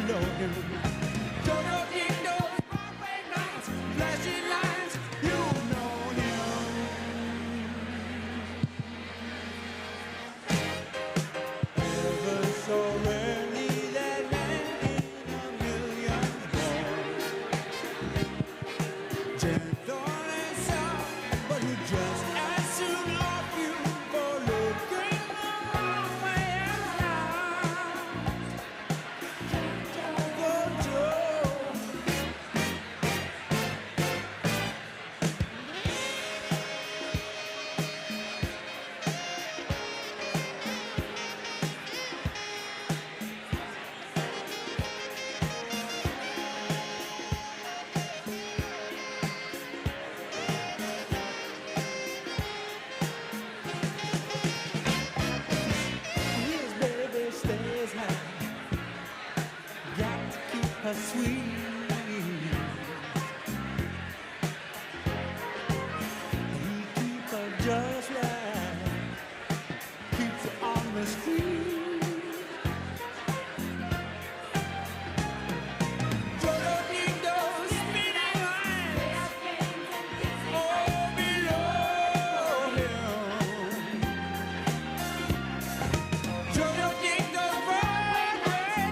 know him. Jojo in those Broadway nights, flashing lights, you know him. Ever so rarely that man in a million born. Gentle and soft, but he just as soon love you for looking the wrong way around. Jojo. His baby stays high, got to keep her sweet. He keep her just right, keeps her on the street. Jojo in those spinning lines, oh, below him. Jojo in those Broadway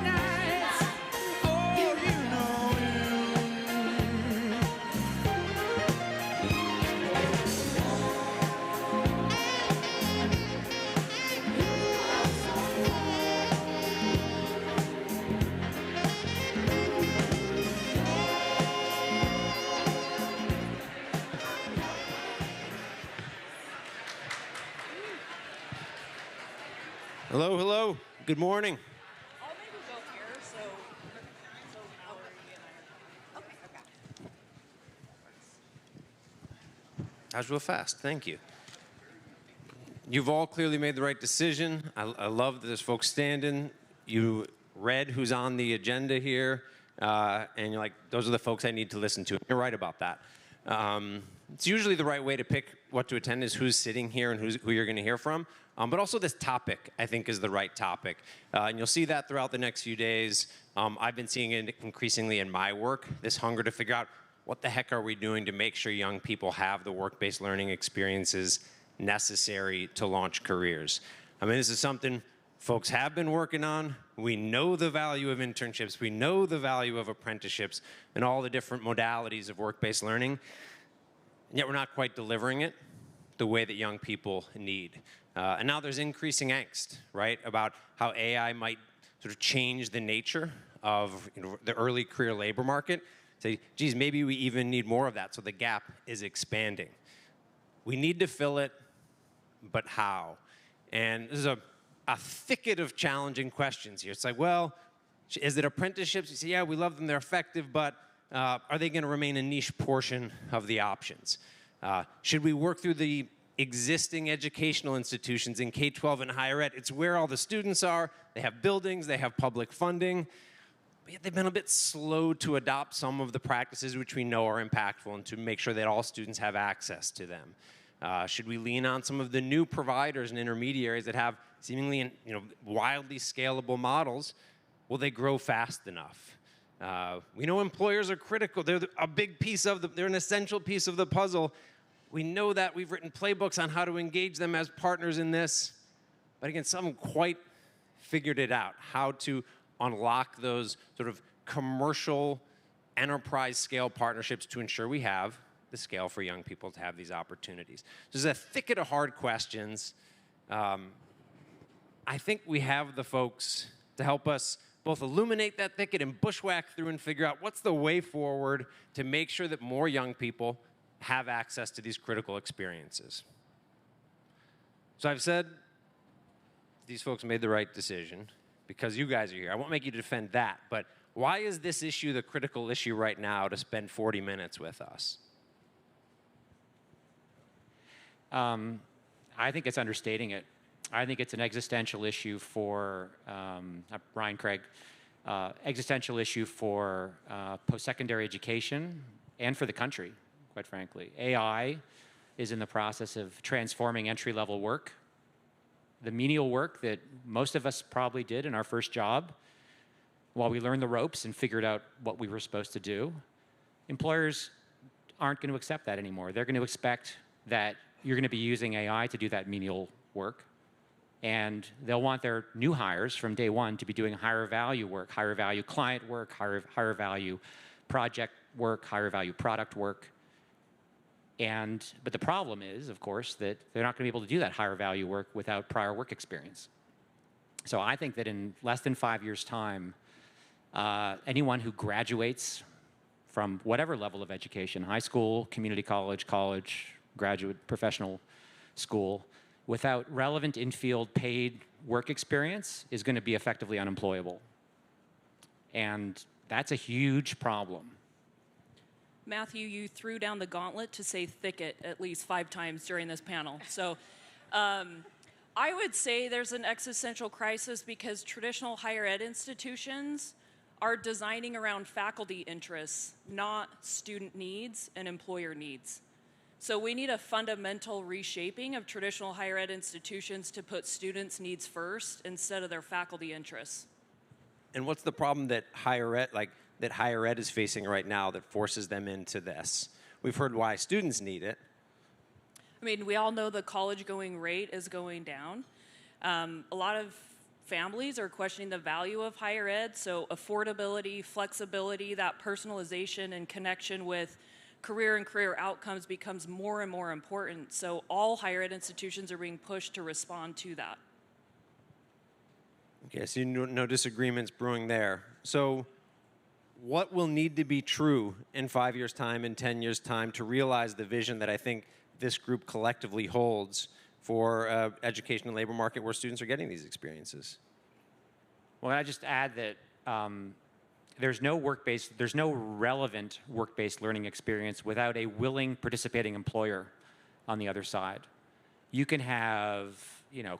nights, oh, you know him. Hello, hello. Good morning. I'll maybe go here, so okay. That was real fast. Thank you. You've all clearly made the right decision. I love that there's folks standing. You read who's on the agenda here, and you're like, those are the folks I need to listen to. You're right about that. It's usually the right way to pick what to attend is who's sitting here and who you're going to hear from. But also this topic, I think, is the right topic. And you'll see that throughout the next few days. I've been seeing it increasingly in my work, this hunger to figure out what the heck are we doing to make sure young people have the work-based learning experiences necessary to launch careers. I mean, this is something folks have been working on. We know the value of internships. We know the value of apprenticeships and all the different modalities of work-based learning. And yet we're not quite delivering it the way that young people need. And now there's increasing angst, right, about how AI might sort of change the nature of the early career labor market. Say, geez, maybe we even need more of that, so the gap is expanding. We need to fill it, but how? And this is a thicket of challenging questions here. It's like, well, is it apprenticeships? You say, yeah, we love them, they're effective, but are they going to remain a niche portion of the options? Should we work through the existing educational institutions in K-12 and higher ed? It's where all the students are. They have buildings, they have public funding, but yet they've been a bit slow to adopt some of the practices which we know are impactful and to make sure that all students have access to them. Should we lean on some of the new providers and intermediaries that have seemingly wildly scalable models? Will they grow fast enough? We know employers are critical. They're a big piece of they're an essential piece of the puzzle. We know that. We've written playbooks on how to engage them as partners in this. But again, some haven't quite figured it out, how to unlock those sort of commercial enterprise scale partnerships to ensure we have the scale for young people to have these opportunities. There's a thicket of hard questions. I think we have the folks to help us both illuminate that thicket and bushwhack through and figure out what's the way forward to make sure that more young people have access to these critical experiences. So I've said these folks made the right decision because you guys are here. I won't make you defend that, but why is this issue the critical issue right now to spend 40 minutes with us? I think it's understating it. I think it's an existential issue for Brian Craig, existential issue for post-secondary education and for the country, quite frankly. AI is in the process of transforming entry-level work. The menial work that most of us probably did in our first job while we learned the ropes and figured out what we were supposed to do, employers aren't going to accept that anymore. They're going to expect that you're going to be using AI to do that menial work. And they'll want their new hires from day one to be doing higher value work, higher value client work, higher value project work, higher value product work. But the problem is, of course, that they're not going to be able to do that higher value work without prior work experience. So I think that in less than 5 years' time, anyone who graduates from whatever level of education, high school, community college, graduate, professional school, without relevant in-field paid work experience is going to be effectively unemployable. And that's a huge problem. Matthew, you threw down the gauntlet to say thicket at least 5 times during this panel. So I would say there's an existential crisis because traditional higher ed institutions are designing around faculty interests, not student needs and employer needs. So we need a fundamental reshaping of traditional higher ed institutions to put students' needs first instead of their faculty interests. And what's the problem that higher ed is facing right now that forces them into this? We've heard why students need it. I mean, we all know the college-going rate is going down. A lot of families are questioning the value of higher ed, so affordability, flexibility, that personalization and connection with career and career outcomes becomes more and more important. So all higher ed institutions are being pushed to respond to that. Okay, so no disagreements brewing there. So what will need to be true in 5 years' time, in 10 years' time, to realize the vision that I think this group collectively holds for education and labor market where students are getting these experiences? Well, I just add that there's no relevant work-based learning experience without a willing participating employer on the other side. You can have,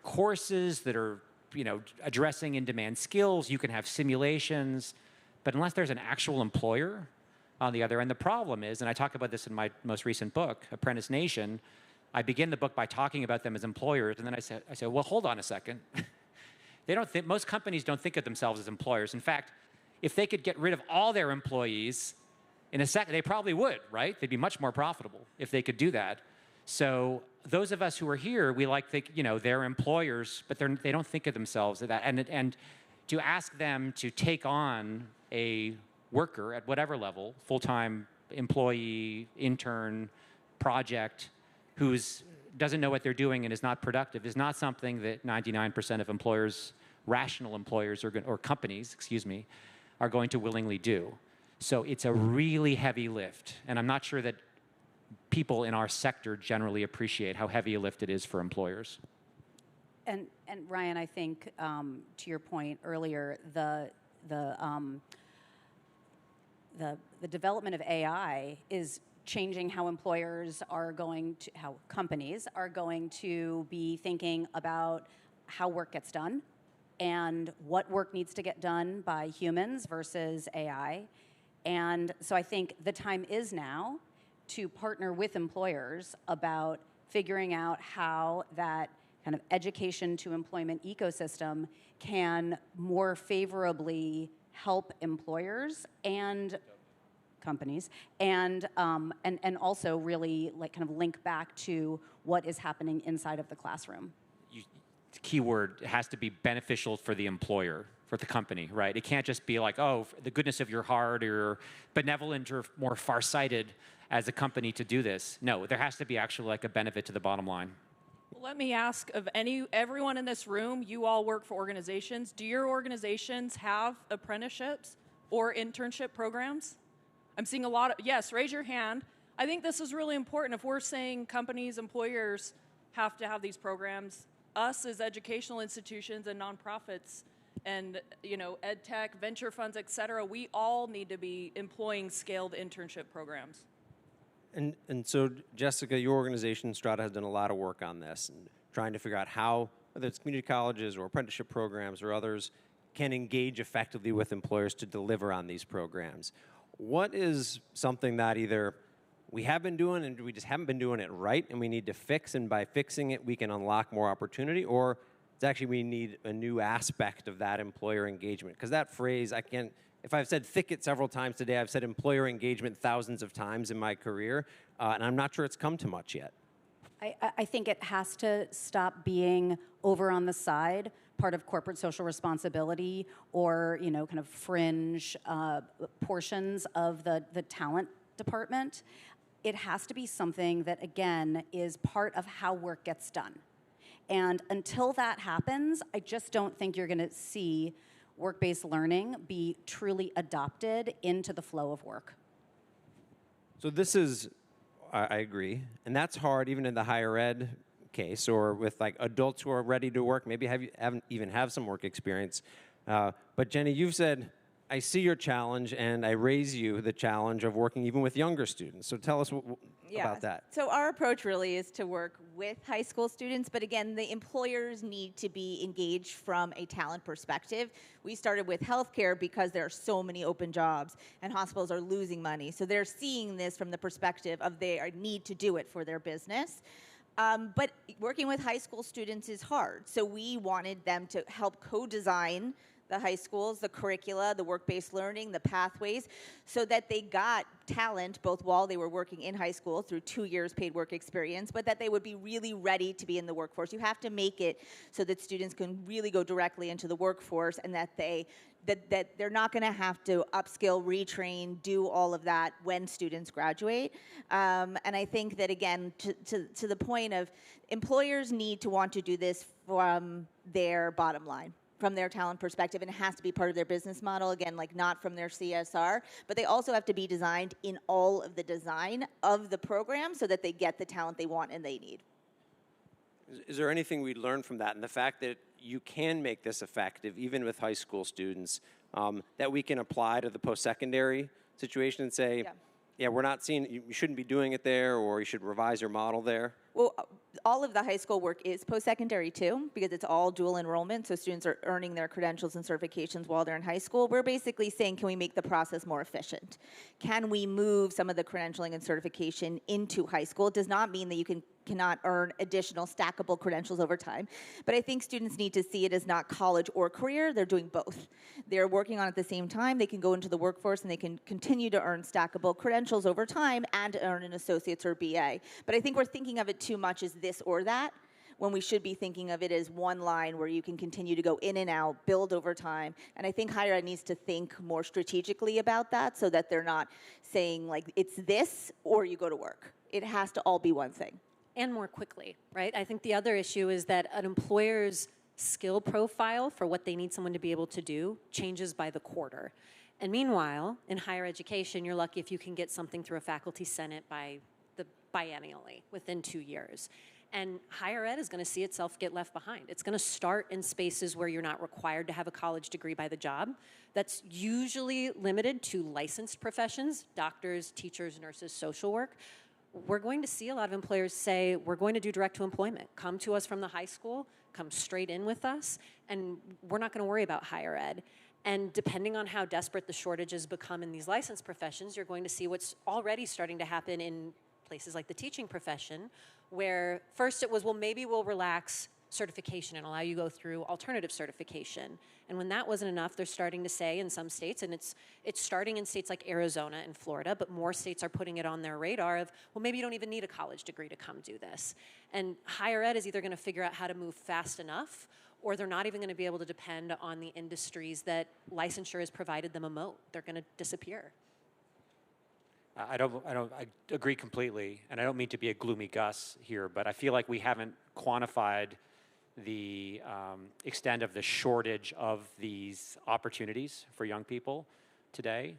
courses that are, addressing in-demand skills. You can have simulations, but unless there's an actual employer on the other end, the problem is, and I talk about this in my most recent book, Apprentice Nation, I begin the book by talking about them as employers, and then I say, well, hold on a second. Most companies don't think of themselves as employers. In fact, if they could get rid of all their employees in a second, they probably would, right? They'd be much more profitable if they could do that. So those of us who are here, we think, they're employers, but they don't think of themselves as that. And to ask them to take on a worker at whatever level, full-time employee, intern, project, who doesn't know what they're doing and is not productive, is not something that 99% of employers, rational employers or companies, are going to willingly do. So it's a really heavy lift, and I'm not sure that people in our sector generally appreciate how heavy a lift it is for employers. And Ryan, I think to your point earlier, the development of AI is changing how how companies are going to be thinking about how work gets done and what work needs to get done by humans versus AI. And so I think the time is now to partner with employers about figuring out how that kind of education to employment ecosystem can more favorably help employers and companies, and also really kind of link back to what is happening inside of the classroom. The key word has to be beneficial for the employer, for the company, right? It can't just be like, oh, the goodness of your heart or benevolent or more farsighted as a company to do this. No, there has to be actually a benefit to the bottom line. Well, let me ask of everyone in this room, you all work for organizations. Do your organizations have apprenticeships or internship programs? I'm seeing a lot of, yes, raise your hand. I think this is really important. If we're saying companies, employers have to have these programs, us as educational institutions and nonprofits and ed tech, venture funds, et cetera, we all need to be employing scaled internship programs. And so, Jessica, your organization, Strata, has done a lot of work on this and trying to figure out how, whether it's community colleges or apprenticeship programs or others, can engage effectively with employers to deliver on these programs. What is something that either we have been doing and we just haven't been doing it right and we need to fix, and by fixing it we can unlock more opportunity, or It's actually we need a new aspect of that employer engagement. Because that phrase, if I've said thicket several times today, I've said employer engagement thousands of times in my career, and I'm not sure it's come to much yet. I think it has to stop being over on the side, part of corporate social responsibility, or kind of fringe portions of the talent department. It has to be something that, again, is part of how work gets done. And until that happens, I just don't think you're going to see work-based learning be truly adopted into the flow of work. So this is, I agree, and that's hard even in the higher ed case or with like adults who are ready to work, maybe haven't even have some work experience. But Jenny, you've said, I see your challenge and I raise you the challenge of working even with younger students. So tell us about that. So our approach really is to work with high school students, but again, the employers need to be engaged from a talent perspective. We started with healthcare because there are so many open jobs and hospitals are losing money. So they're seeing this from the perspective of their need to do it for their business. But working with high school students is hard. So we wanted them to help co-design the high schools, the curricula, the work-based learning, the pathways, so that they got talent both while they were working in high school through 2 years paid work experience, but that they would be really ready to be in the workforce. You have to make it so that students can really go directly into the workforce and that they're not going to have to upskill, retrain, do all of that when students graduate. And I think that, again, to the point of employers need to want to do this from their bottom line, from their talent perspective, and it has to be part of their business model, again, like not from their CSR, but they also have to be designed in all of the design of the program so that they get the talent they want and they need. Is there anything we learned from that and the fact that you can make this effective even with high school students that we can apply to the post-secondary situation and say, yeah, we're not seeing, you shouldn't be doing it there, or you should revise your model there? Well, all of the high school work is post-secondary too, because it's all dual enrollment, so students are earning their credentials and certifications while they're in high school. We're basically saying, can we make the process more efficient? Can we move some of the credentialing and certification into high school? It does not mean that you cannot earn additional stackable credentials over time, but I think students need to see it as not college or career. They're doing both. They're working on it at the same time. They can go into the workforce and they can continue to earn stackable credentials over time and earn an associate's or BA. But I think we're thinking of it too much as this or that, when we should be thinking of it as one line where you can continue to go in and out, build over time. And I think higher ed needs to think more strategically about that so that they're not saying like it's this or you go to work. It has to all be one thing. And more quickly, right? I think the other issue is that an employer's skill profile for what they need someone to be able to do changes by the quarter. And meanwhile, in higher education, you're lucky if you can get something through a faculty senate biennially, within 2 years. And higher ed is going to see itself get left behind. It's going to start in spaces where you're not required to have a college degree by the job. That's usually limited to licensed professions, doctors, teachers, nurses, social work. We're going to see a lot of employers say, we're going to do direct to employment. Come to us from the high school, come straight in with us, and we're not going to worry about higher ed. And depending on how desperate the shortages become in these licensed professions, you're going to see what's already starting to happen in places like the teaching profession, where first it was, well, maybe we'll relax certification and allow you to go through alternative certification. And when that wasn't enough, they're starting to say in some states, and it's starting in states like Arizona and Florida, but more states are putting it on their radar of, well, maybe you don't even need a college degree to come do this. And higher ed is either going to figure out how to move fast enough, or they're not even going to be able to depend on the industries that licensure has provided them a moat. They're going to disappear. I agree completely, and I don't mean to be a gloomy Gus here, but I feel like we haven't quantified the extent of the shortage of these opportunities for young people today.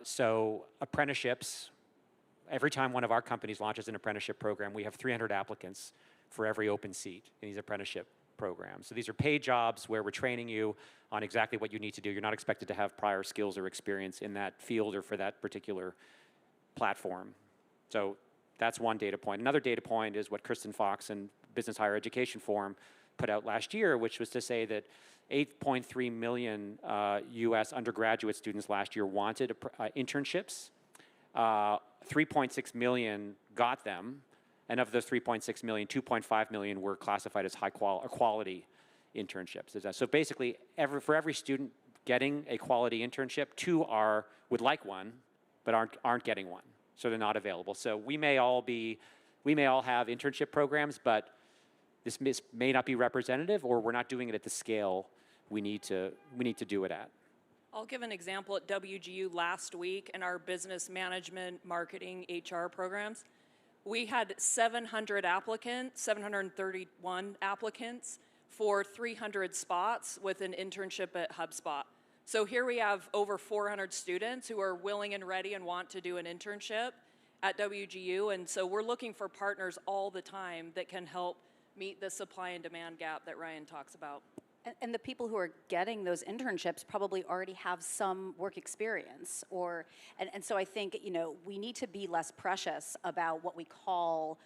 So apprenticeships, every time one of our companies launches an apprenticeship program, we have 300 applicants for every open seat in these apprenticeship programs. So these are paid jobs where we're training you on exactly what you need to do. You're not expected to have prior skills or experience in that field or for that particular platform. So that's one data point. Another data point is what Kristen Fox and Business Higher Education Forum put out last year, which was to say that 8.3 million U.S. undergraduate students last year wanted internships. 3.6 million got them. And of those 3.6 million, 2.5 million were classified as quality internships. So basically, for every student getting a quality internship, 2 would like one, but aren't getting one. So they're not available. So we may all have internship programs, but this may not be representative, or we're not doing it at the scale we need to do it at. I'll give an example at WGU last week in our business management, marketing, HR programs. We had 731 applicants for 300 spots with an internship at HubSpot. So here we have over 400 students who are willing and ready and want to do an internship at WGU, and so we're looking for partners all the time that can help meet the supply and demand gap that Ryan talks about. And the people who are getting those internships probably already have some work experience, and so I think, you know, we need to be less precious about what we call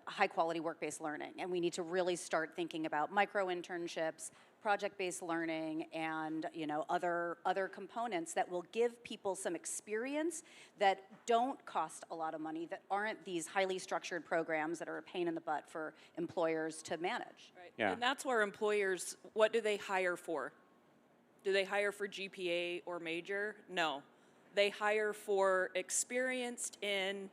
high quality work-based learning, and we need to really start thinking about micro internships, project-based learning, and, you know, other components that will give people some experience that don't cost a lot of money, that aren't these highly structured programs that are a pain in the butt for employers to manage. Right. Yeah. And that's where employers, what do they hire for? Do they hire for GPA or major? No. They hire for experienced in ...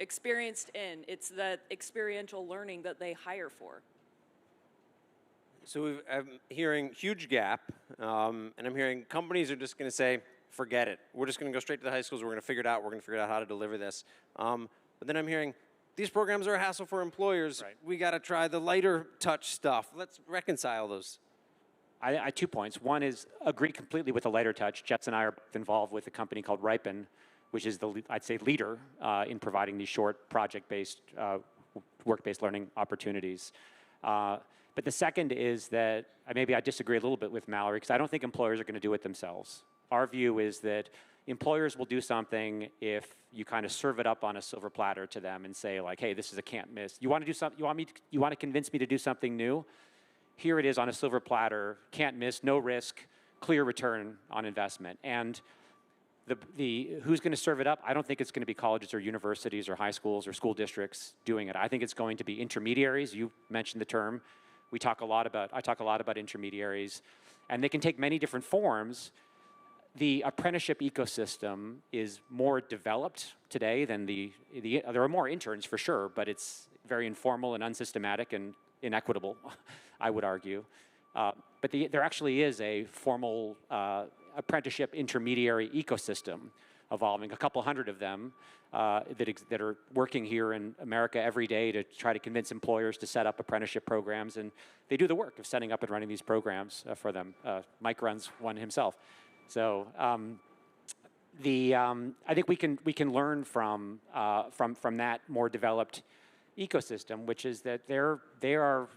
Experienced in. It's that experiential learning that they hire for. So I'm hearing huge gap, and I'm hearing companies are just going to say, forget it. We're just going to go straight to the high schools. We're going to figure it out. We're going to figure out how to deliver this. But then I'm hearing, these programs are a hassle for employers. Right. We got to try the lighter touch stuff. Let's reconcile those. I 2 points. One is agree completely with the lighter touch. Jets and I are involved with a company called Ripen, which is I'd say leader in providing these short project-based, work-based learning opportunities. But the second is that maybe I disagree a little bit with Mallory, because I don't think employers are going to do it themselves. Our view is that employers will do something if you kind of serve it up on a silver platter to them and say, like, hey, this is a can't miss. You want to do something? You want to convince me to do something new? Here it is on a silver platter, can't miss, no risk, clear return on investment. And who's going to serve it up? I don't think it's going to be colleges or universities or high schools or school districts doing it. I think it's going to be intermediaries. You mentioned the term. I talk a lot about intermediaries, and they can take many different forms. The apprenticeship ecosystem is more developed today than there are more interns for sure, but it's very informal and unsystematic and inequitable, I would argue. But there actually is a formal apprenticeship intermediary ecosystem evolving, a couple hundred of them that are working here in America every day to try to convince employers to set up apprenticeship programs, and they do the work of setting up and running these programs for them. Mike runs one himself. So I think we can learn from that more developed ecosystem, which is that they are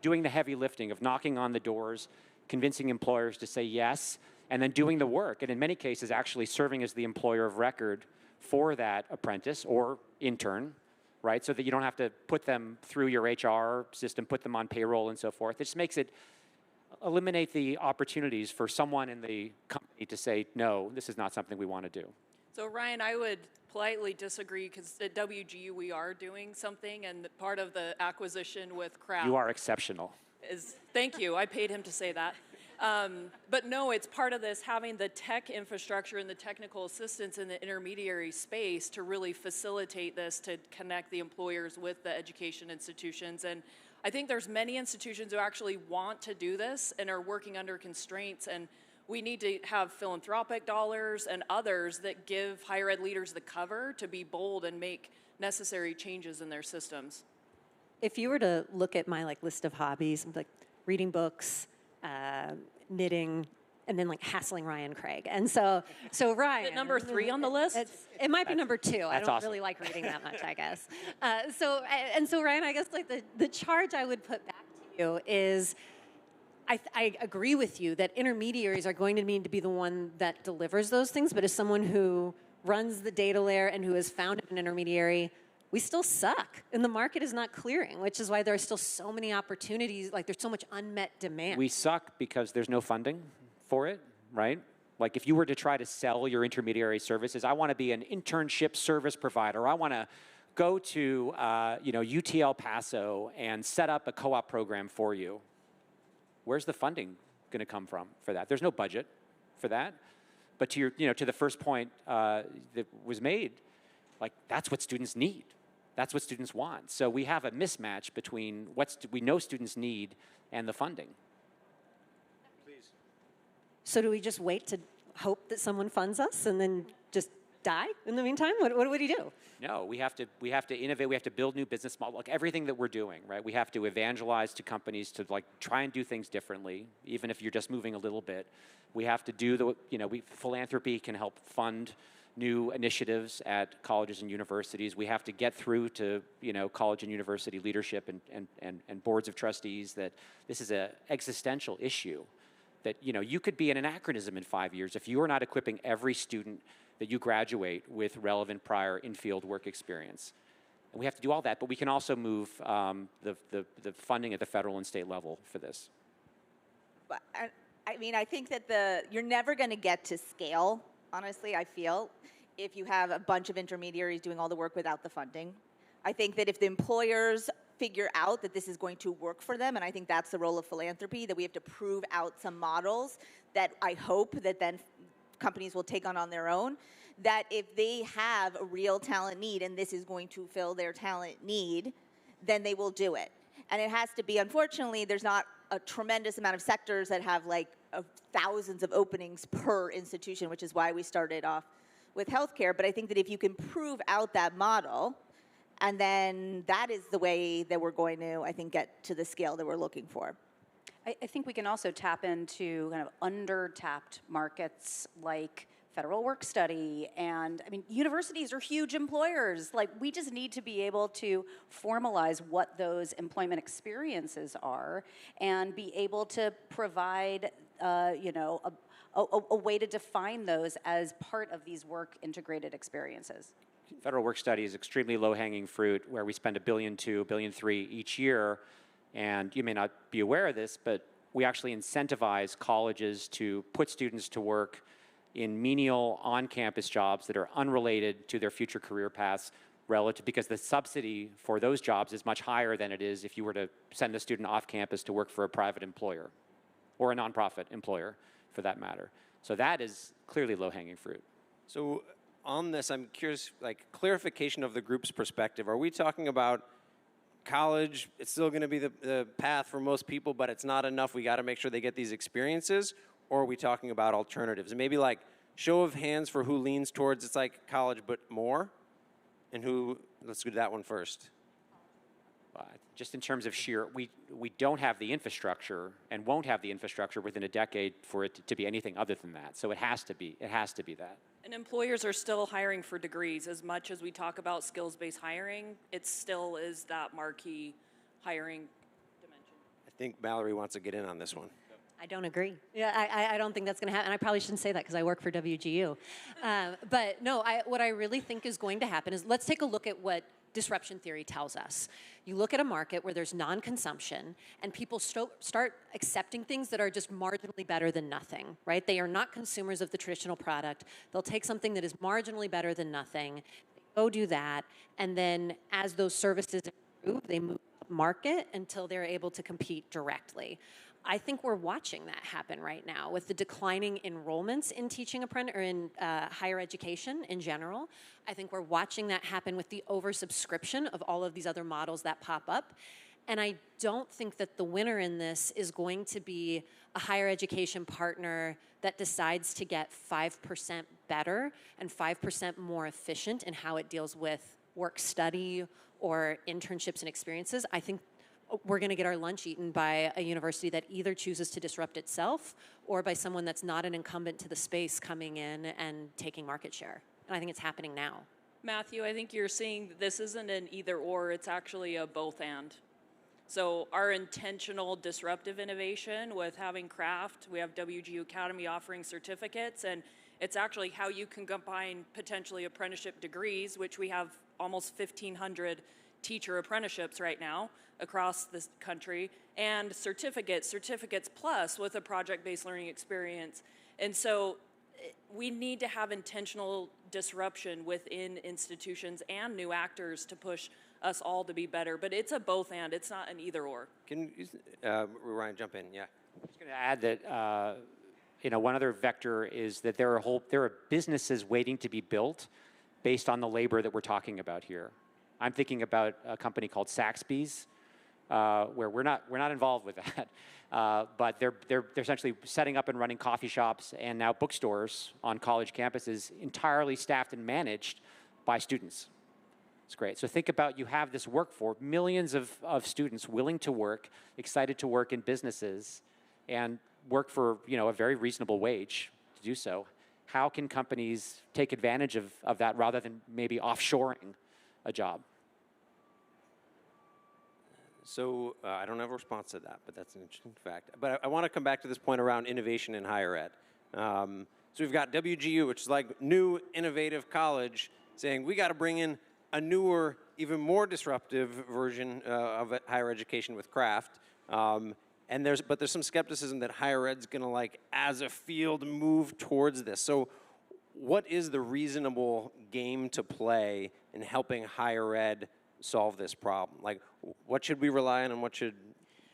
doing the heavy lifting of knocking on the doors, convincing employers to say yes, and then doing the work, and in many cases actually serving as the employer of record for that apprentice or intern, right? So that you don't have to put them through your HR system, put them on payroll and so forth. It just makes it eliminate the opportunities for someone in the company to say, no, this is not something we want to do. So Ryan, I would politely disagree, because at WGU we are doing something, and part of the acquisition with Kraft. You are exceptional. Thank you, I paid him to say that. But no, it's part of this, having the tech infrastructure and the technical assistance in the intermediary space to really facilitate this, to connect the employers with the education institutions. And I think there's many institutions who actually want to do this and are working under constraints, and we need to have philanthropic dollars and others that give higher ed leaders the cover to be bold and make necessary changes in their systems. If you were to look at my list of hobbies, like reading books, knitting, and then hassling Ryan Craig. And so Ryan. Is it number 3 on the list? It might be number 2. I don't awesome. really like reading that much, I guess. So Ryan, I guess the charge I would put back to you is, I agree with you that intermediaries are going to need to be the one that delivers those things, but as someone who runs the data layer and who has founded an intermediary, we still suck, and the market is not clearing, which is why there are still so many opportunities, there's so much unmet demand. We suck because there's no funding for it, right? If you were to try to sell your intermediary services, I want to be an internship service provider, I want to go to UT El Paso and set up a co-op program for you. Where's the funding going to come from for that? There's no budget for that. But to your, to the first point that was made, like that's what students need. That's what students want. So we have a mismatch between what we know students need and the funding. Please. So do we just wait to hope that someone funds us and then just die in the meantime? What do you do? No, we have to innovate. We have to build new business models. Like everything that we're doing, right? We have to evangelize to companies to like try and do things differently, even if you're just moving a little bit. We have to do the, philanthropy can help fund new initiatives at colleges and universities. We have to get through to, college and university leadership and boards of trustees that this is an existential issue. That, you could be an anachronism in 5 years if you are not equipping every student that you graduate with relevant prior in-field work experience. And we have to do all that, but we can also move the funding at the federal and state level for this. But I think that you're never going to get to scale, honestly, I feel, if you have a bunch of intermediaries doing all the work without the funding. I think that if the employers figure out that this is going to work for them, and I think that's the role of philanthropy, that we have to prove out some models that I hope that then companies will take on their own, that if they have a real talent need and this is going to fill their talent need, then they will do it. And it has to be, unfortunately, there's not a tremendous amount of sectors that have like thousands of openings per institution, which is why we started off with healthcare. But I think that if you can prove out that model, and then that is the way that we're going to, I think, get to the scale that we're looking for. I think we can also tap into kind of under-tapped markets like federal work study, and universities are huge employers. Like, we just need to be able to formalize what those employment experiences are and be able to provide, a way to define those as part of these work integrated experiences. Federal work study is extremely low-hanging fruit, where we spend $1.2 billion, $1.3 billion each year. And you may not be aware of this, but we actually incentivize colleges to put students to work in menial on-campus jobs that are unrelated to their future career paths, because the subsidy for those jobs is much higher than it is if you were to send a student off campus to work for a private employer or a nonprofit employer, for that matter. So that is clearly low-hanging fruit. So on this, I'm curious, like clarification of the group's perspective. Are we talking about college, it's still going to be the path for most people, but it's not enough, we got to make sure they get these experiences? Or are we talking about alternatives? And maybe like show of hands for who leans towards it's like college but more, and let's do that one first. Just in terms of we don't have the infrastructure and won't have the infrastructure within a decade for it to be anything other than that. So it has to be that. And employers are still hiring for degrees. As much as we talk about skills-based hiring, it still is that marquee hiring dimension. I think Mallory wants to get in on this one. I don't agree. Yeah, I don't think that's going to happen. And I probably shouldn't say that because I work for WGU. But no, what I really think is going to happen is, let's take a look at what disruption theory tells us. You look at a market where there's non-consumption and people start accepting things that are just marginally better than nothing, right? They are not consumers of the traditional product. They'll take something that is marginally better than nothing, go do that, and then as those services improve, they move up market until they're able to compete directly. I think we're watching that happen right now with the declining enrollments in teaching or in higher education in general. I think we're watching that happen with the oversubscription of all of these other models that pop up. And I don't think that the winner in this is going to be a higher education partner that decides to get 5% better and 5% more efficient in how it deals with work study or internships and experiences. I think we're going to get our lunch eaten by a university that either chooses to disrupt itself or by someone that's not an incumbent to the space coming in and taking market share. And I think it's happening now. Matthew, I think you're seeing this isn't an either or, it's actually a both and. So our intentional disruptive innovation with having craft, we have WGU Academy offering certificates, and it's actually how you can combine potentially apprenticeship degrees, which we have almost 1,500 teacher apprenticeships right now across this country, and certificates plus with a project-based learning experience. And so we need to have intentional disruption within institutions and new actors to push us all to be better. But it's a both and. It's not an either or. Can you, Ryan jump in? Yeah. I'm just going to add that one other vector is that there are businesses waiting to be built based on the labor that we're talking about here. I'm thinking about a company called Saxby's, where we're not involved with that, but they're essentially setting up and running coffee shops and now bookstores on college campuses, entirely staffed and managed by students. It's great. So think about, you have this workforce, millions of students willing to work, excited to work in businesses, and work for a very reasonable wage to do so. How can companies take advantage of that rather than maybe offshoring a job? So I don't have a response to that, but that's an interesting fact. But I want to come back to this point around innovation in higher ed. So we've got WGU, which is like new innovative college, saying we got to bring in a newer, even more disruptive version of higher education with craft. But there's some skepticism that higher ed's going to, like, as a field, move towards this. So what is the reasonable game to play in helping higher ed solve this problem? Like, what should we rely on and what should...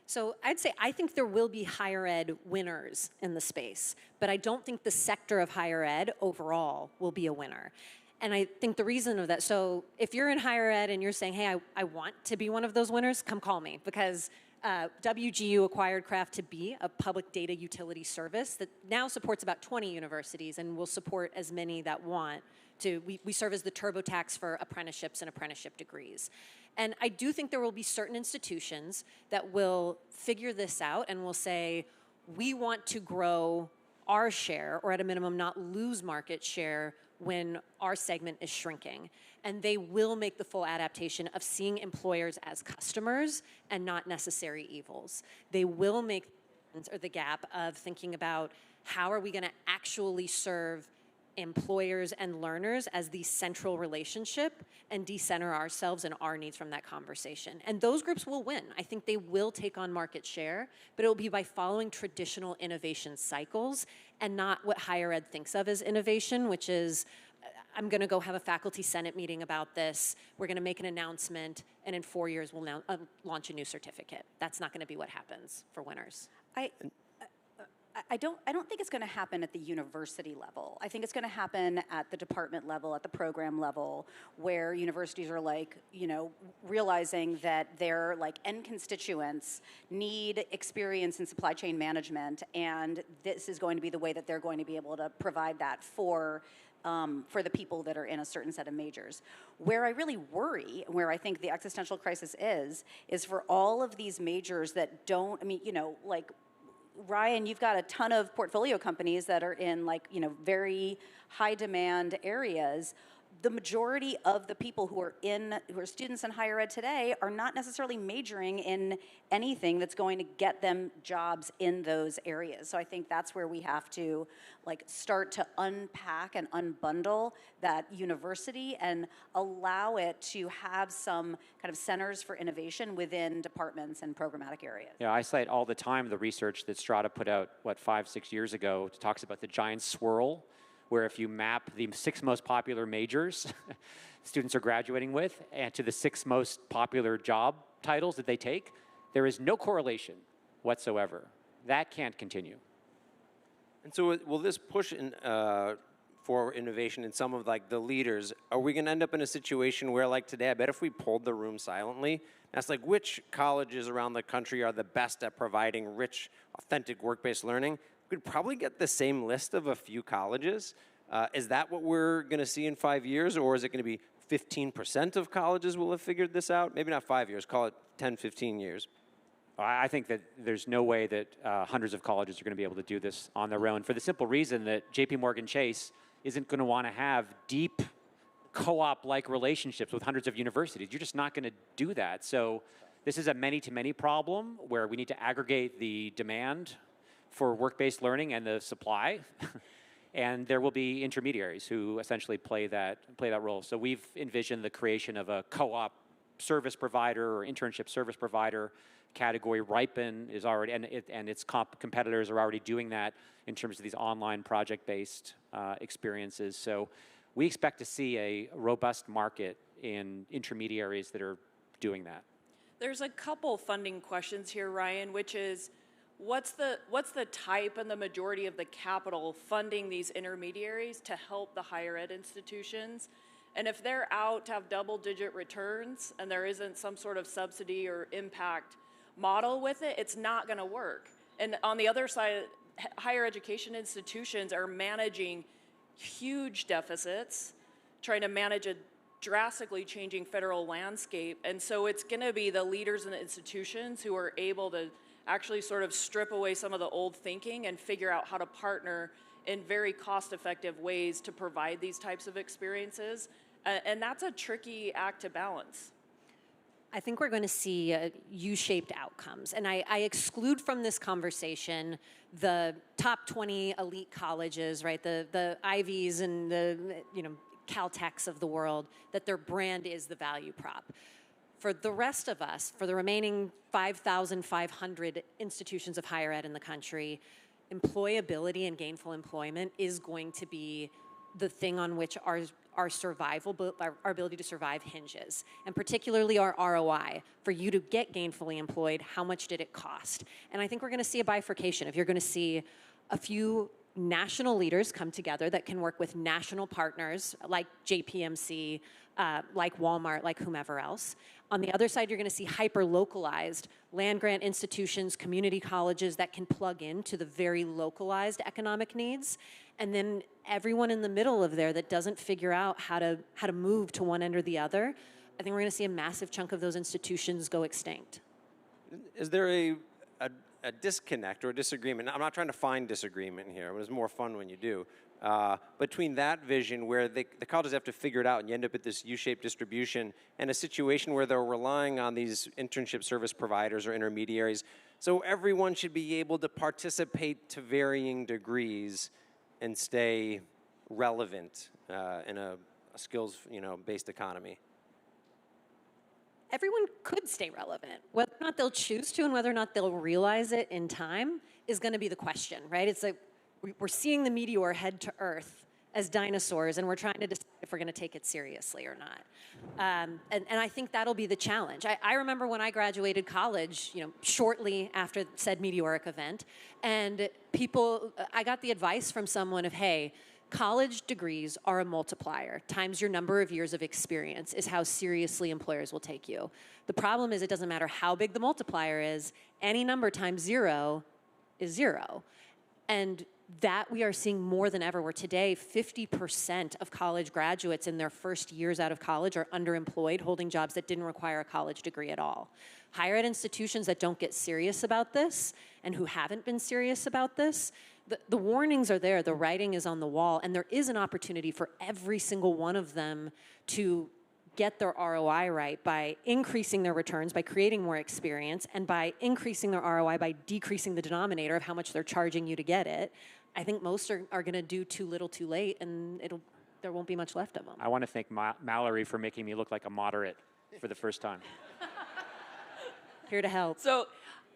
So I'd say I think there will be higher ed winners in the space, but I don't think the sector of higher ed overall will be a winner. And I think the reason of that, so if you're in higher ed and you're saying, hey, I want to be one of those winners, come call me, because WGU acquired Craft to be a public data utility service that now supports about 20 universities and will support as many that want to. We serve as the TurboTax for apprenticeships and apprenticeship degrees. And I do think there will be certain institutions that will figure this out and will say, we want to grow our share, or at a minimum not lose market share when our segment is shrinking. And they will make the full adaptation of seeing employers as customers and not necessary evils. They will make the gap of thinking about how are we going to actually serve employers and learners as the central relationship and decenter ourselves and our needs from that conversation. And those groups will win. I think they will take on market share, but it will be by following traditional innovation cycles and not what higher ed thinks of as innovation, which is, I'm going to go have a faculty senate meeting about this, we're going to make an announcement, and in 4 years we'll now launch a new certificate. That's not going to be what happens for winners. I don't think it's going to happen at the university level. I think it's going to happen at the department level, at the program level, where universities are like, realizing that their end constituents need experience in supply chain management, and this is going to be the way that they're going to be able to provide that for the people that are in a certain set of majors. Where I really worry, where I think the existential crisis is for all of these majors that don't, Ryan, you've got a ton of portfolio companies that are in very high demand areas. The majority of the people who are students in higher ed today are not necessarily majoring in anything that's going to get them jobs in those areas. So I think that's where we have to start to unpack and unbundle that university and allow it to have some kind of centers for innovation within departments and programmatic areas. Yeah, I cite all the time the research that Strata put out, 5-6 years ago, talks about the giant swirl, where if you map the 6 most popular majors students are graduating with and to the 6 most popular job titles that they take, there is no correlation whatsoever. That can't continue. And so will this push for innovation in some of the leaders? Are we going to end up in a situation where, today, I bet if we polled the room silently, that's which colleges around the country are the best at providing rich, authentic work-based learning? We'd probably get the same list of a few colleges. Is that what we're going to see in 5 years, or is it going to be 15% of colleges will have figured this out? Maybe not 5 years, call it 10, 15 years. I think that there's no way that hundreds of colleges are going to be able to do this on their own, for the simple reason that JP Morgan Chase isn't going to want to have deep co-op-like relationships with hundreds of universities. You're just not going to do that. So this is a many-to-many problem where we need to aggregate the demand for work-based learning and the supply, and there will be intermediaries who essentially play that role. So we've envisioned the creation of a co-op service provider or internship service provider category, Ripen, is already, and its competitors are already doing that in terms of these online project-based experiences. So we expect to see a robust market in intermediaries that are doing that. There's a couple funding questions here, Ryan, which is, what's the type and the majority of the capital funding these intermediaries to help the higher ed institutions? And if they're out to have double-digit returns and there isn't some sort of subsidy or impact model with it, it's not going to work. And on the other side, higher education institutions are managing huge deficits, trying to manage a drastically changing federal landscape. And so it's going to be the leaders in the institutions who are able to actually sort of strip away some of the old thinking and figure out how to partner in very cost-effective ways to provide these types of experiences. And that's a tricky act to balance. I think we're going to see U-shaped outcomes. And I exclude from this conversation the top 20 elite colleges, right? The Ivies and the, Caltechs of the world, that their brand is the value prop. For the rest of us, for the remaining 5,500 institutions of higher ed in the country, employability and gainful employment is going to be the thing on which our survival, our ability to survive hinges, and particularly our ROI. For you to get gainfully employed, how much did it cost? And I think we're going to see a bifurcation. If you're going to see a few national leaders come together that can work with national partners like JPMC, like Walmart, like whomever else. On the other side, you're going to see hyper-localized land-grant institutions, community colleges that can plug into the very localized economic needs. And then everyone in the middle of there that doesn't figure out how to move to one end or the other, I think we're going to see a massive chunk of those institutions go extinct. Is there a disconnect or a disagreement? I'm not trying to find disagreement here. It was more fun when you do. Between that vision where the colleges have to figure it out and you end up at this U-shaped distribution, and a situation where they're relying on these internship service providers or intermediaries. So everyone should be able to participate to varying degrees and stay relevant in a skills, based economy. Everyone could stay relevant. Whether or not they'll choose to and whether or not they'll realize it in time is going to be the question, right? It's like we're seeing the meteor head to Earth as dinosaurs, and we're trying to decide if we're going to take it seriously or not. And I think that'll be the challenge. I remember when I graduated college, shortly after said meteoric event, and I got the advice from someone of, hey, college degrees are a multiplier times your number of years of experience is how seriously employers will take you. The problem is it doesn't matter how big the multiplier is, any number times 0 is 0. And that we are seeing more than ever, where today 50% of college graduates in their first years out of college are underemployed, holding jobs that didn't require a college degree at all. Higher ed institutions that don't get serious about this and who haven't been serious about this, the warnings are there, the writing is on the wall, and there is an opportunity for every single one of them to get their ROI right by increasing their returns, by creating more experience, and by increasing their ROI by decreasing the denominator of how much they're charging you to get it. I think most are going to do too little too late, and there won't be much left of them. I want to thank Mallory for making me look like a moderate for the first time. Here to help. So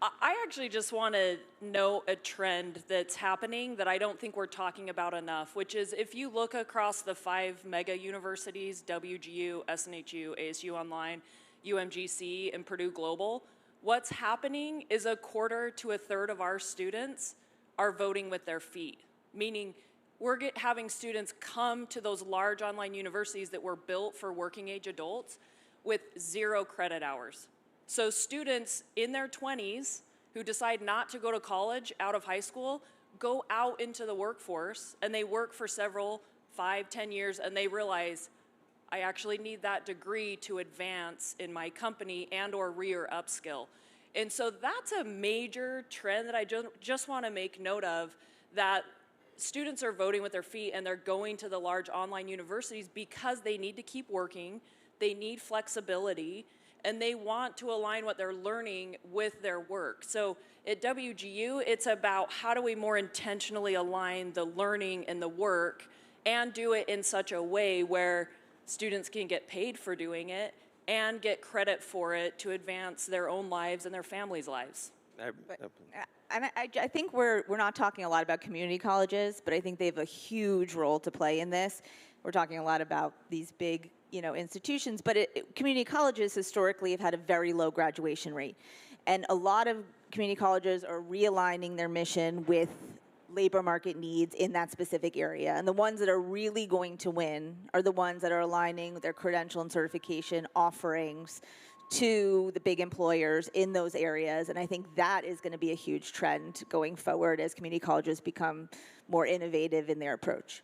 I actually just want to note a trend that's happening that I don't think we're talking about enough, which is if you look across the 5 mega universities, WGU, SNHU, ASU Online, UMGC, and Purdue Global, what's happening is 1/4 to 1/3 of our students are voting with their feet, meaning we're having students come to those large online universities that were built for working age adults with 0 credit hours. So students in their 20s who decide not to go to college out of high school go out into the workforce, and they work for several, 5, 10 years, and they realize, I actually need that degree to advance in my company and or upskill. And so that's a major trend that I just want to make note of, that students are voting with their feet and they're going to the large online universities because they need to keep working, they need flexibility, and they want to align what they're learning with their work. So at WGU, it's about how do we more intentionally align the learning and the work and do it in such a way where students can get paid for doing it and get credit for it to advance their own lives and their families' lives. And I think we're not talking a lot about community colleges, but I think they have a huge role to play in this. We're talking a lot about these big, institutions, but community colleges historically have had a very low graduation rate. And a lot of community colleges are realigning their mission with labor market needs in that specific area. And the ones that are really going to win are the ones that are aligning their credential and certification offerings to the big employers in those areas. And I think that is going to be a huge trend going forward as community colleges become more innovative in their approach.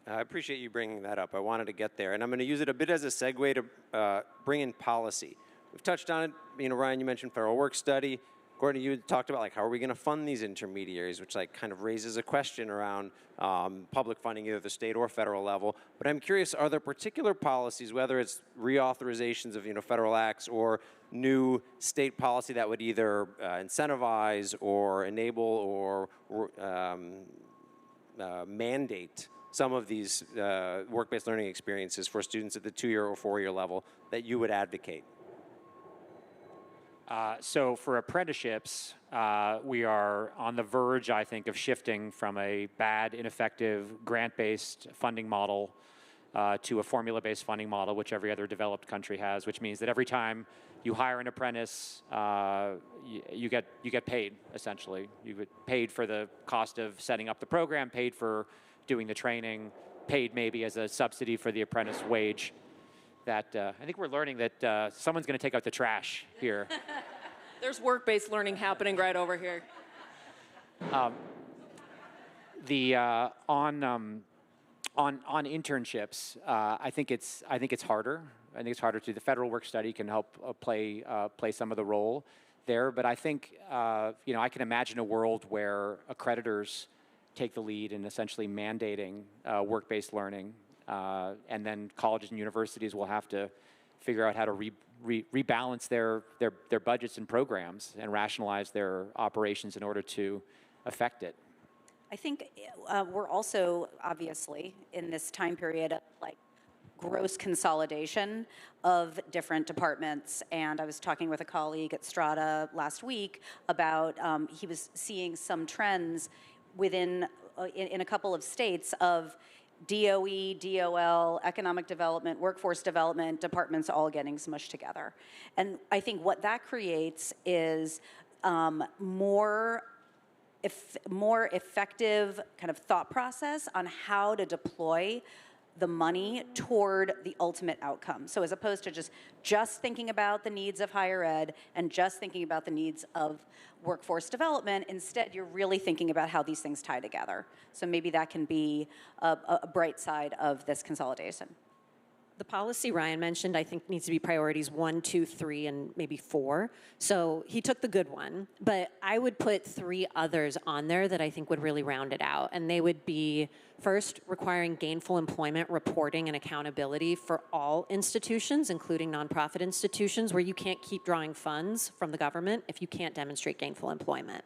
I appreciate you bringing that up. I wanted to get there. And I'm going to use it a bit as a segue to bring in policy. We've touched on it. Ryan, you mentioned federal work study. Courtney, you talked about how are we going to fund these intermediaries, which kind of raises a question around public funding, either the state or federal level. But I'm curious, are there particular policies, whether it's reauthorizations of federal acts or new state policy that would either incentivize or enable or mandate some of these work-based learning experiences for students at the 2-year or 4-year level that you would advocate? So for apprenticeships, we are on the verge, I think, of shifting from a bad, ineffective, grant-based funding model to a formula-based funding model, which every other developed country has, which means that every time you hire an apprentice, you get paid, essentially. You get paid for the cost of setting up the program, paid for doing the training, paid maybe as a subsidy for the apprentice wage. That I think we're learning that someone's going to take out the trash here. There's work-based learning happening right over here. On internships, I think it's harder. I think it's harder to. The federal work study can help play some of the role there, but I think I can imagine a world where accreditors take the lead in essentially mandating work-based learning. And then colleges and universities will have to figure out how to rebalance their budgets and programs and rationalize their operations in order to affect it. I think we're also obviously in this time period of gross consolidation of different departments. And I was talking with a colleague at Strata last week about he was seeing some trends within in a couple of states of DOE, DOL, economic development, workforce development departments all getting smushed together. And I think what that creates is more effective kind of thought process on how to deploy the money toward the ultimate outcome. So as opposed to just thinking about the needs of higher ed and just thinking about the needs of workforce development, instead you're really thinking about how these things tie together. So maybe that can be a bright side of this consolidation. The policy Ryan mentioned, I think, needs to be priorities 1, 2, 3, and maybe 4. So he took the good one, but I would put 3 others on there that I think would really round it out. And they would be, first, requiring gainful employment reporting and accountability for all institutions, including nonprofit institutions, where you can't keep drawing funds from the government if you can't demonstrate gainful employment.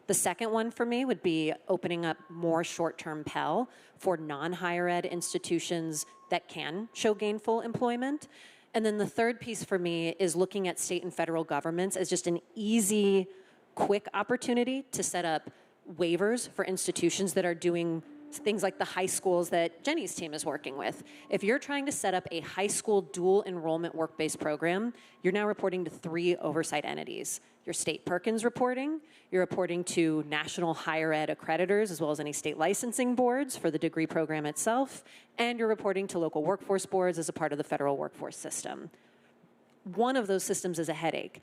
The second one for me would be opening up more short-term Pell for non-higher ed institutions that can show gainful employment. And then the third piece for me is looking at state and federal governments as just an easy, quick opportunity to set up waivers for institutions that are doing things like the high schools that Jenny's team is working with. If you're trying to set up a high school dual enrollment work-based program, you're now reporting to 3 oversight entities. Your state Perkins reporting, you're reporting to national higher ed accreditors as well as any state licensing boards for the degree program itself, and you're reporting to local workforce boards as a part of the federal workforce system. One of those systems is a headache.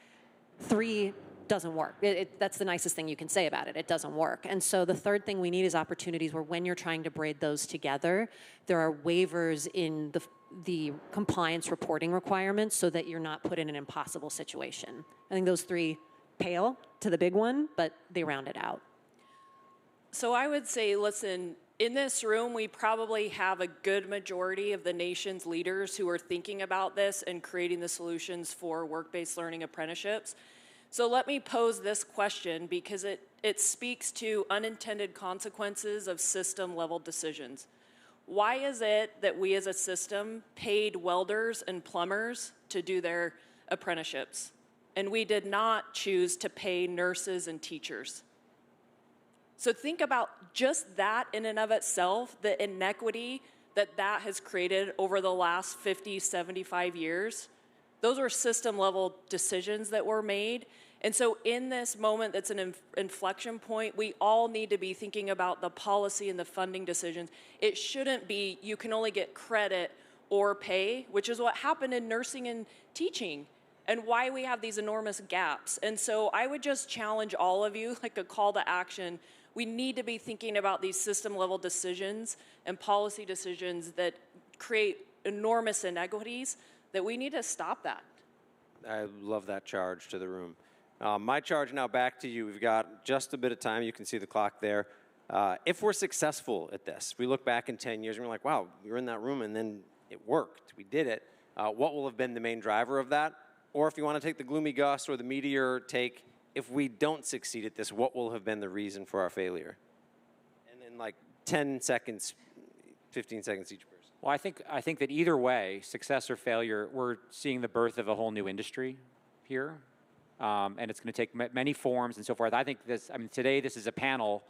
3 doesn't work. That's the nicest thing you can say about it. It doesn't work. And so the third thing we need is opportunities where when you're trying to braid those together, there are waivers in the compliance reporting requirements so that you're not put in an impossible situation. I think those 3 pale to the big one, but they round it out. So I would say, listen, in this room, we probably have a good majority of the nation's leaders who are thinking about this and creating the solutions for work-based learning apprenticeships. So let me pose this question because it speaks to unintended consequences of system-level decisions. Why is it that we as a system paid welders and plumbers to do their apprenticeships, and we did not choose to pay nurses and teachers? So think about just that in and of itself, the inequity that has created over the last 50, 75 years. Those were system-level decisions that were made. And so in this moment that's an inflection point, we all need to be thinking about the policy and the funding decisions. It shouldn't be you can only get credit or pay, which is what happened in nursing and teaching, and why we have these enormous gaps. And so I would just challenge all of you, like a call to action. We need to be thinking about these system-level decisions and policy decisions that create enormous inequities, that we need to stop that. I love that charge to the room. My charge now back to you. We've got just a bit of time. You can see the clock there. If we're successful at this, we look back in 10 years and we're like, wow, we were in that room and then it worked. We did it. What will have been the main driver of that? Or if you want to take the gloomy gust or the meteor take, if we don't succeed at this, what will have been the reason for our failure? And then like 10 seconds, 15 seconds each person. Well, I think that either way, success or failure, we're seeing the birth of a whole new industry here. And it's going to take many forms and so forth. I think today this is a panel.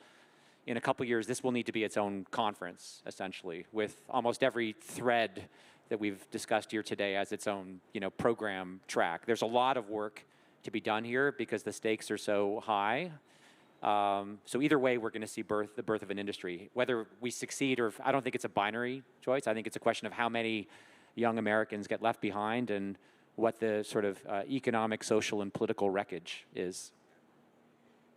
In a couple years, this will need to be its own conference, essentially, with almost every thread that we've discussed here today as its own, program track. There's a lot of work to be done here because the stakes are so high. So either way, we're going to see the birth of an industry. Whether we succeed or I don't think it's a binary choice. I think it's a question of how many young Americans get left behind and what the sort of economic, social, and political wreckage is.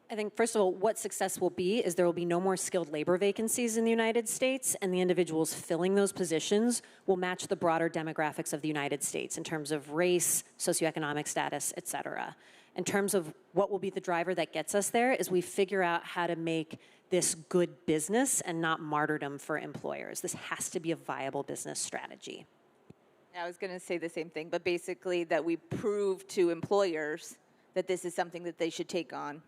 I think, first of all, what success will be is there will be no more skilled labor vacancies in the United States, and the individuals filling those positions will match the broader demographics of the United States in terms of race, socioeconomic status, et cetera. In terms of what will be the driver that gets us there is we figure out how to make this good business and not martyrdom for employers. This has to be a viable business strategy. I was going to say the same thing, but basically that we prove to employers that this is something that they should take on,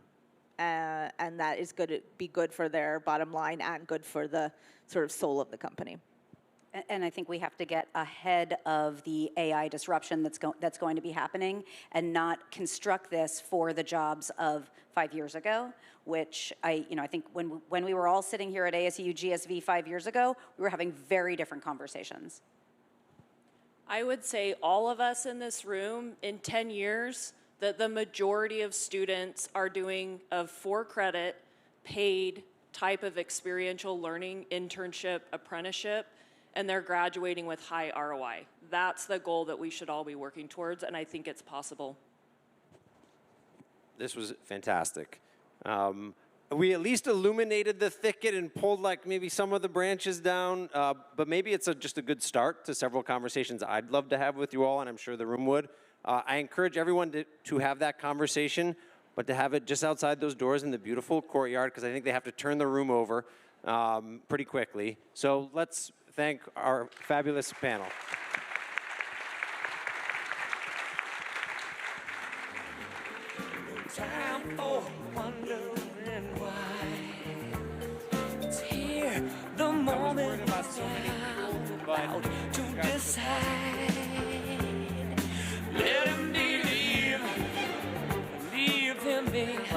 and that is going to be good for their bottom line and good for the sort of soul of the company. And I think we have to get ahead of the AI disruption that's going to be happening and not construct this for the jobs of 5 years ago, which I think when we were all sitting here at ASU GSV 5 years ago, we were having very different conversations. I would say all of us in this room in 10 years that the majority of students are doing a for-credit, paid type of experiential learning, internship, apprenticeship, and they're graduating with high ROI. That's the goal that we should all be working towards, and I think it's possible. This was fantastic. We at least illuminated the thicket and pulled like maybe some of the branches down, but maybe it's just a good start to several conversations I'd love to have with you all, and I'm sure the room would. I encourage everyone to have that conversation, but to have it just outside those doors in the beautiful courtyard, because I think they have to turn the room over pretty quickly. So let's thank our fabulous panel. Time for wondering why. It's here, the moment it's about to decide. Let him believe him be.